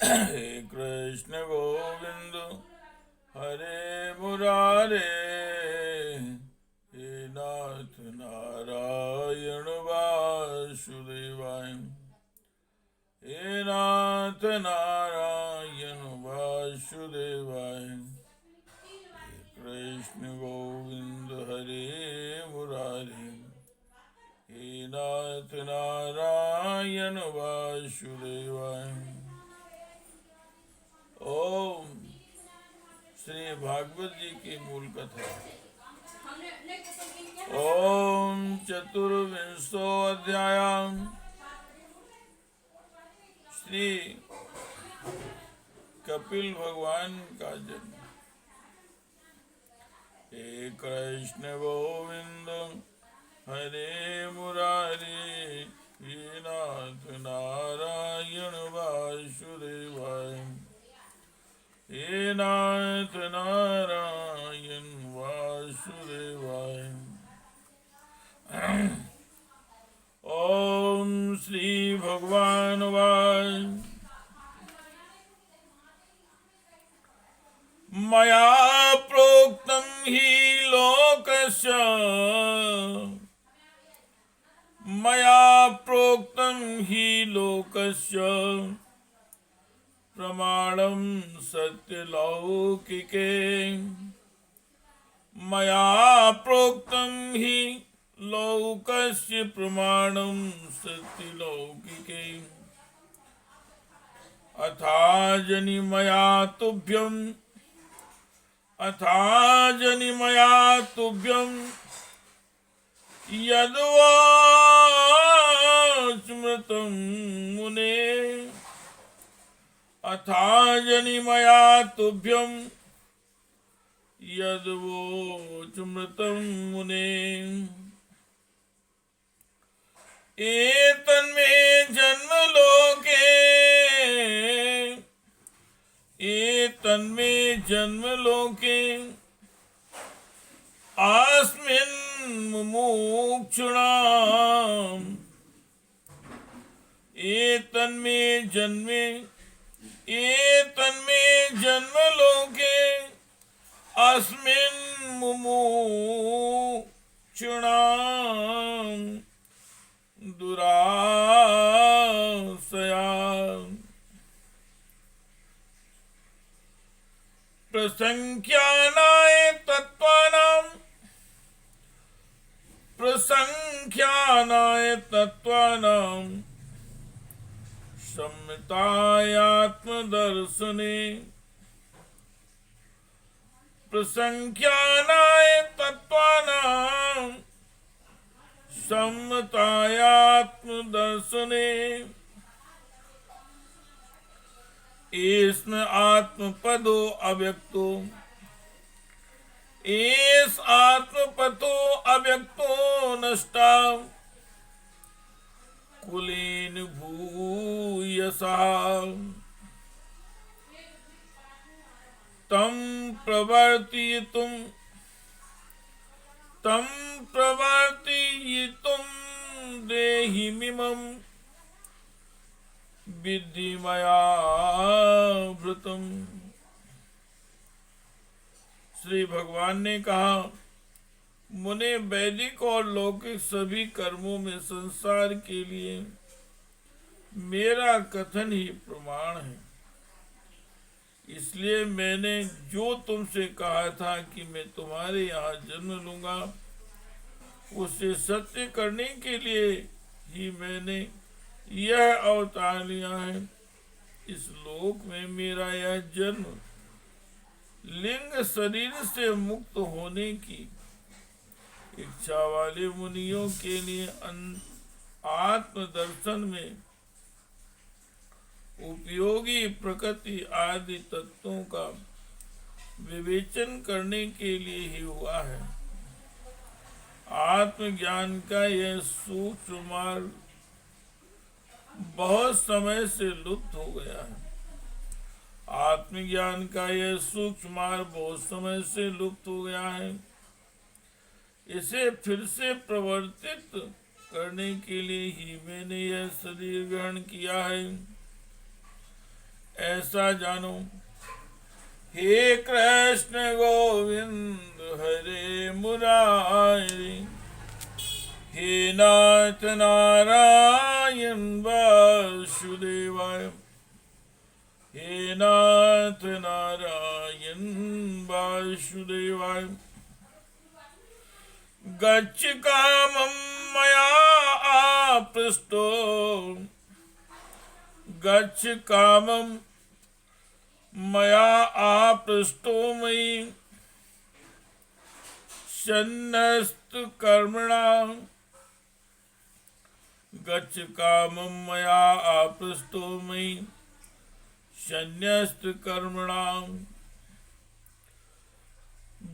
हे कृष्ण गोविंद हरे मुरारे, हे नाथ नारायण वासुदेवाय, हे नाथ नारायण वासुदेवाय, हे कृष्ण गोविंद हरे मुरारे, हे नाथ नारायण वासुदेवाय। ओम श्री भागवत जी की मूल कथा। ओम चतुर्विंशो अध्याय। श्री कपिल भगवान का जन्म। हे कृष्ण गोविंद हरे मुरारी, हे नाथ नारायण वासुदेवाय, हे नाथ नारायण वासुदेवाय। ओम श्री भगवान वाय। मया प्रोक्तं हि लोकस्य, मया प्रोक्तं हि लोकस्य प्रमाणं सत्यलौकिके, मया प्रोक्तं हि लोकस्य प्रमाणं सत्यलौकिके, अथाजनि मया तुभ्यं, अथाजनि मया तुभ्यं यद्वाचमृतं मुने, अथाजनि मया तुभ्यं यद्वोचमृतं मुने। एतन्मे जन्मलोके, एतन्मे जन्मलोके अस्मिन् मुमुक्षुणाम्, एतन्मे जन्मे, एतन्मे जन्मलोके अस्मिन् मुमुक्षुणाम् दुराशया। प्रसंख्यानाय तत्त्वानां, प्रसंख्यानाय तत्त्वानां सम्यतायात्मदर्शने, प्रसंख्यानाय तत्त्वानां सम्यतायात्मदर्शने, एस्म आत्मपदो अव्यक्तो, एस आत्मपदो अव्यक्तो नष्टा कुलेन भूयसा, तं प्रवर्तयितुं, तं प्रवर्तयितुं देहिमिमं विद्धि मया भृतम्। श्री भगवान ने कहा, मुने वैदिक और लौकिक सभी कर्मों में संसार के लिए मेरा कथन ही प्रमाण है। इसलिए मैंने जो तुमसे कहा था कि मैं तुम्हारे यहाँ जन्म लूंगा, उसे सत्य करने के लिए ही मैंने यह अवतार लिया है। इस लोक में मेरा यह जन्म लिंग शरीर से मुक्त होने की इच्छा वाले मुनियों के लिए आत्मदर्शन में उपयोगी प्रकृति आदि तत्वों का विवेचन करने के लिए ही हुआ है। आत्मज्ञान का यह सूक्ष्म मार्ग बहुत समय से लुप्त हो गया है। आत्मज्ञान का यह सूक्ष्म मार्ग बहुत समय से लुप्त हो गया है। इसे फिर से प्रवर्तित करने के लिए ही मैंने यह शरीर ग्रहण किया है। ऐसा जानो। हे कृष्ण गोविंद हरे मुरारी, हे नाथ नारायण वासुदेवाय, हे नाथ नारायण वासुदेवाय। गच्छ कामं मया आपृष्टो, गच्छ कामं मया आपृष्टो मयि सन्न्यस्त कर्मणा, गच्छ कामं मया आपृष्टो मयि सन्न्यस्त कर्मणा।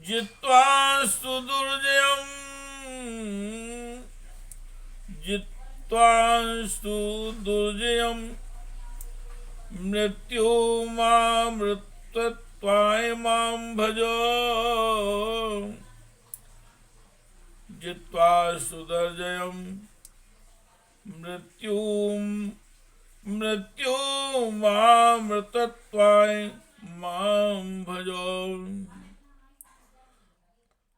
जित्वा सुदुर्जयम्, जित्वा सुदुर्जयम् मृत्युमामृतत्वाय मां भजो। जित्वा सुदुर्जयम् मृत्युमामृतत्वाय मां भजो।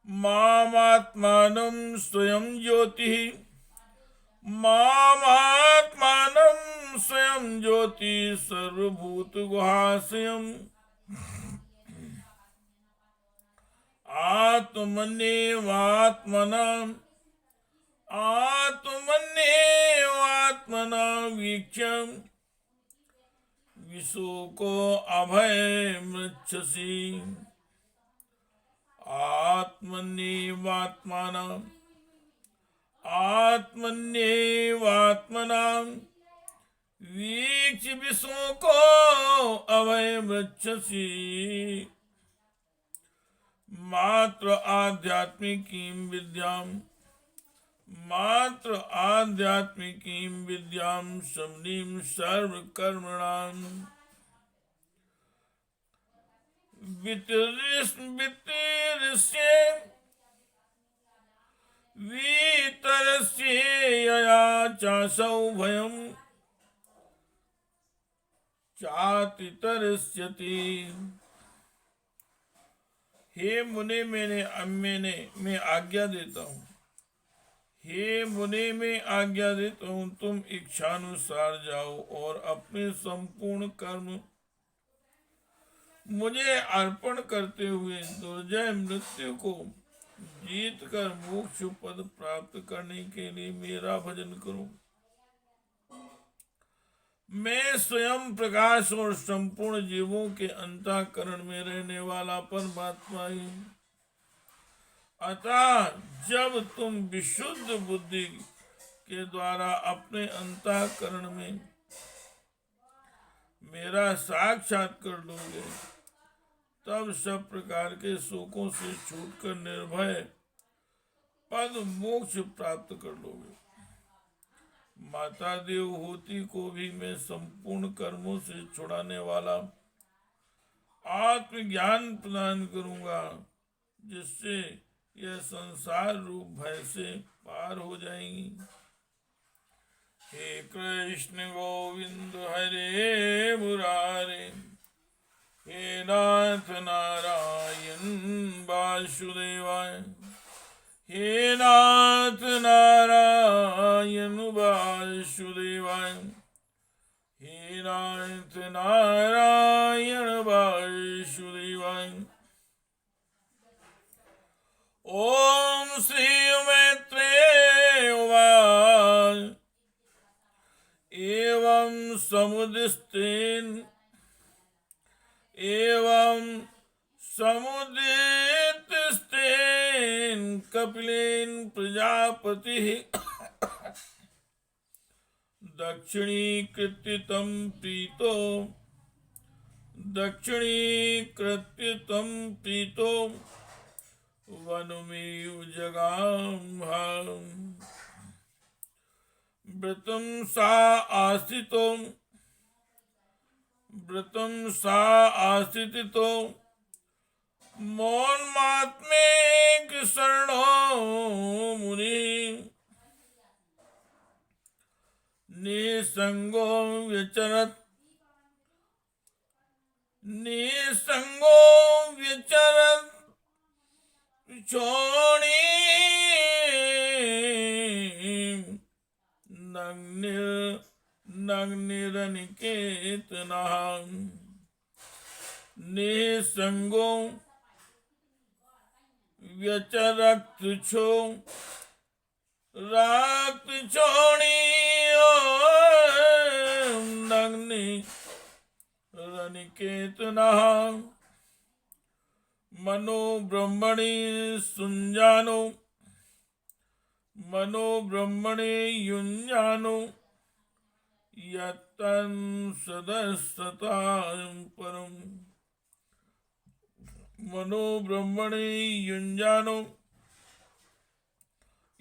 मामात्मानं स्वयं ज्योतिः, मामात्मानं स्वयं ज्योतिः सर्वभूतगुहाशयम्। आत्मन्येवात्मनाम्, आत्मन्येवात्मना वीक्ष्य विशोको अभयमृच्छसि। आत्मन्येवात्मना, आत्मन्येवात्मना वीक्ष्य विशोको अभयमृच्छसि। मात्र आध्यात्मिकीं विद्यां, मात्र आध्यात्मिकीं विद्यां शमनीं सर्वकर्मणां। वितरस्य यया चासौ भयम् चातितरस्यति। हे मुने मैं आज्ञा देता हूँ, हे मुने मैं आज्ञा देता हूँ, तुम इच्छानुसार जाओ और अपने संपूर्ण कर्म मुझे अर्पण करते हुए दुर्जय मृत्यु को जीत कर मोक्ष पद प्राप्त करने के लिए मेरा भजन करो। मैं स्वयं प्रकाश और संपूर्ण जीवों के अंतःकरण में रहने वाला परमात्मा ही हूँ। अतः जब तुम विशुद्ध बुद्धि के द्वारा अपने अंतःकरण में मेरा साक्षात कर लोगे, तब सब प्रकार के शोकों से छूटकर निर्भय पद मोक्ष प्राप्त कर लोगे। माता देवहूति को भी मैं संपूर्ण कर्मों से छुड़ाने वाला आत्मज्ञान प्रदान करूंगा, जिससे यह संसार रूप भय से पार हो जाएंगी। हे कृष्ण गोविंद हरे मुरारे, हे नाथ नारायण वासुदेवाय, हे नाथ नारायण वासुदेवाय, हे नाथ नारायण वासुदेवाय। ओम श्री मैत्रेय उवाच, एवं समुदिस्तेन, एवं समुदितस्तेन कपिलेन प्रजापतिः दक्षिणीकृत्य तं प्रीतो, दक्षिणीकृत्य तं प्रीतो वनमेव जगामः। व्रतं सा आस्थितो, व्रतं सा आस्थितो मौनमात्मेक शरणो मुनि। निसंगो व्यचरत्, निसंगो विचरत छोड़ी नग्निरनिकेतना निसंगो व्यचरत छो रक्त छोड़ी नग्नि रनिकेतना मनो ब्रह्मणि सुञ्जानो मनो ब्रह्मणि युञ्जानो यत्तं सदसतां परम् मनो ब्रह्मणि युञ्जानो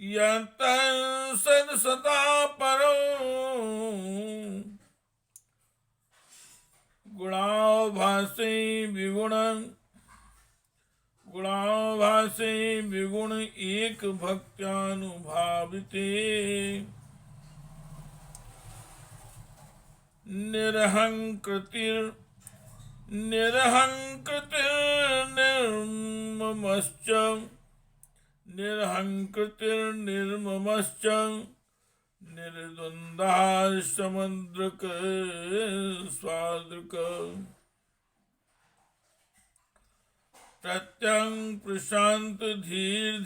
यत्तं सदसता परम् गुणाभासे विगुण एक भक्त्यानुभाविते निर्हंकृतिर्निर्ममश्च निर्द्वन्द्वः समुद्रक स्वादृक प्रत्यं प्रशांत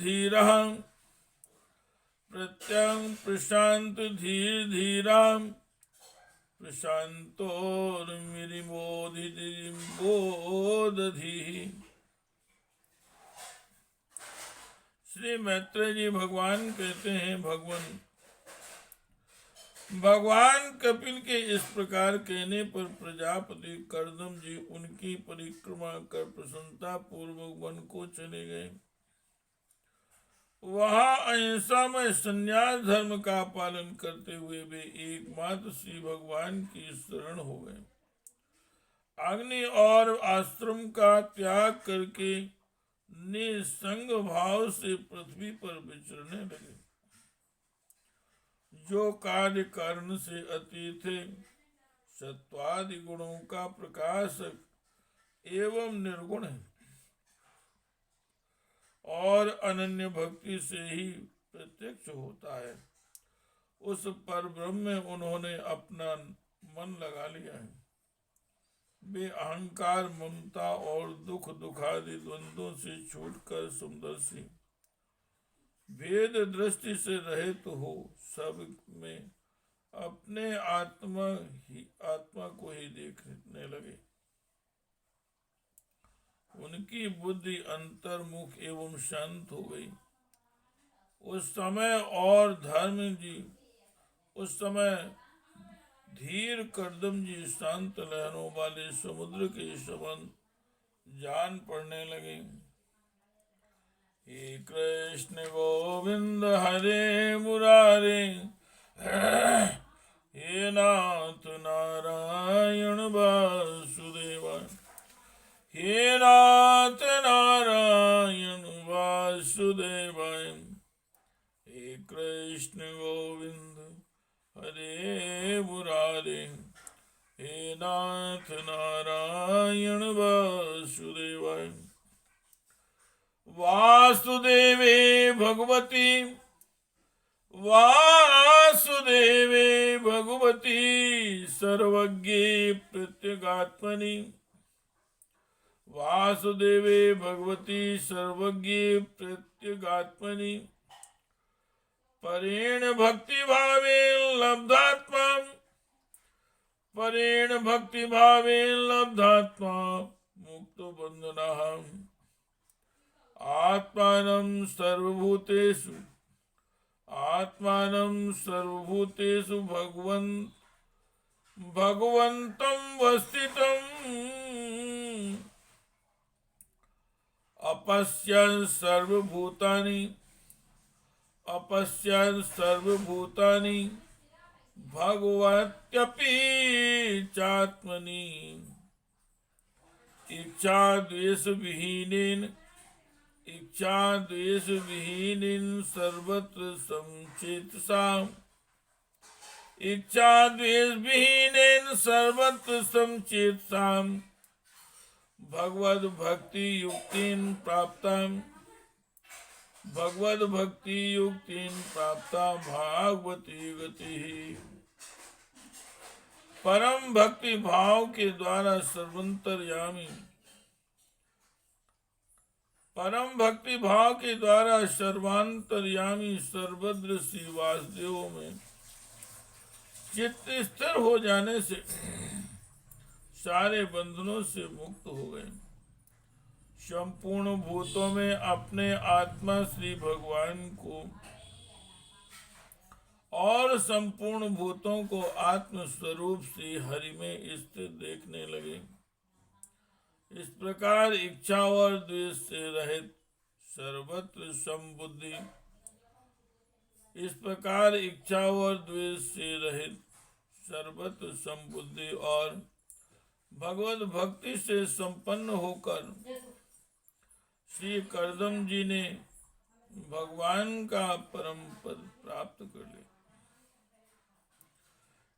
धीरः प्रत्यं प्रशांत धीरा प्रशांतोर्मिरिमोदधि। श्री मैत्रेय जी भगवान कहते हैं, भगवान कपिल के इस प्रकार कहने पर प्रजापति कर्दम जी उनकी परिक्रमा कर प्रसन्नता पूर्वक वन को चले गए। वहां अहिंसा में संन्यास धर्म का पालन करते हुए वे एकमात्र श्री भगवान की शरण हो गए। अग्नि और आश्रम का त्याग करके निसंग भाव से पृथ्वी पर विचरने लगे। जो कार्य कारण से अतीत थे, सत्वादि गुणों का प्रकाशक एवं निर्गुण है और अनन्य भक्ति से ही प्रत्यक्ष होता है, उस पर ब्रह्म में उन्होंने अपना मन लगा लिया है। वे अहंकार, ममता और दुखादि द्वंद्वों से छूटकर समदर्शी, भेद दृष्टि से रहित हो सब में अपने आत्मा को ही देखने लगे। उनकी बुद्धि अंतर्मुख एवं शांत हो गई। उस समय धीर कर्दम जी शांत लहरों वाले समुद्र के समान जान पड़ने लगे। हे कृष्ण गोविंद हरे मुरारे, हे नाथ नारायण वासुदेवा, हे नाथ नारायण वासुदेवाय। हे कृष्ण गोविंद हरे मुरारे, हे नाथ नारायण वासुदेवाय। वासुदेवे भगवती सर्वज्ञे प्रत्यगात्मनि, वासुदेवे भगवती सर्वज्ञे प्रत्यगात्मनि, परेण भक्ति भावे लब्धात्मा मुक्तो बंधनः। आत्मानं सर्वभूतेषु भगवन्तं वस्थितं अपश्यन् सर्वभूतानि भगवत्यपि चात्मनि। इच्छा द्वेष विहीनेन सर्वत्र समचेतसाम् भगवद भक्ति युक्तिं प्राप्तां भगवद भक्ति युक्तिं प्राप्ता भागवती गति। परम भक्ति भाव के द्वारा सर्वंतर्यामी परम भक्ति भाव के द्वारा सर्वांतर्यामी सर्वद्र श्री वासुदेव में चित्त स्थिर हो जाने से सारे बंधनों से मुक्त हो गए। संपूर्ण भूतों में अपने आत्मा श्री भगवान को और संपूर्ण भूतों को आत्म स्वरूप श्री हरि में स्थित देखने लगे। इस प्रकार इच्छा और द्वेष से रहित सर्वत्र समबुद्धि इस प्रकार इच्छा और द्वेष से रहित सर्वत्र समबुद्धि और भगवत भक्ति से संपन्न होकर श्री करदम जी ने भगवान का परम पद प्राप्त कर लिया।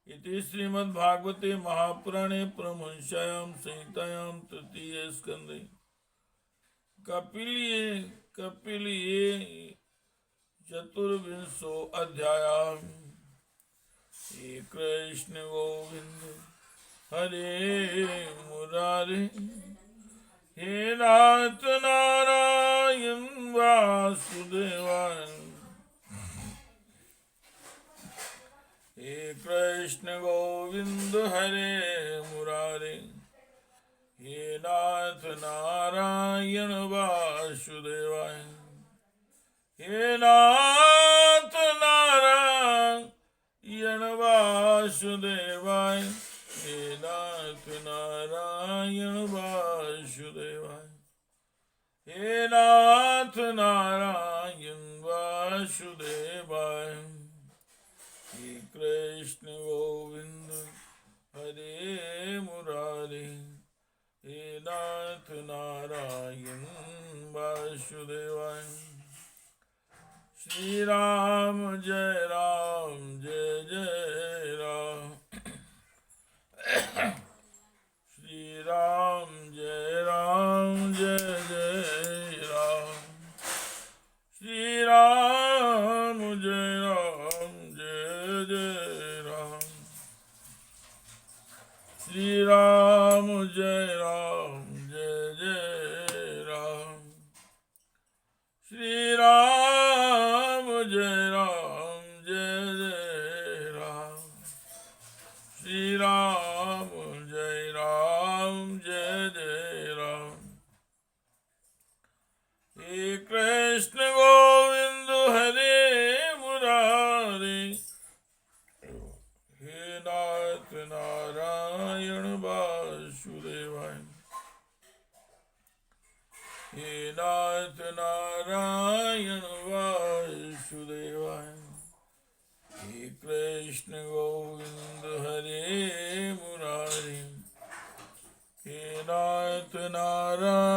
इति श्रीमद्भागवते महापुराणे परमहंस्यायां संहितायां तृतीये स्कंदे कपिलीये चतुर्विंशो अध्यायः। हे कृष्ण गोविंद हरे मुरारे हे नाथ नारायण वासुदेवाय। हे कृष्ण गोविंद हरे मुरारे हे नाथ नारायण वासुदेवाय। हे नाथ नारायण वासुदेवाय। हे नाथ नारायण वासुदेवाय। हे नाथ नारायण वासुदेवाय। हे कृष्ण गोविंद हरे मुरारे हे नाथ नारायण वासुदेवाय। श्री राम जय जय राम। श्री राम जय जय राम। श्री राम जय जय राम। श्री राम जय जय राम। श्री राम जय जय राम। श्री राम जय जय राम। हे कृष्ण गोविंद हरे मुरारे हे नाथ नारायण वासुदेवाय। हे नाथ नारायण वासुदेवाय। हे कृष्ण गोविंद हरे मुरारे हे नाथ नारायण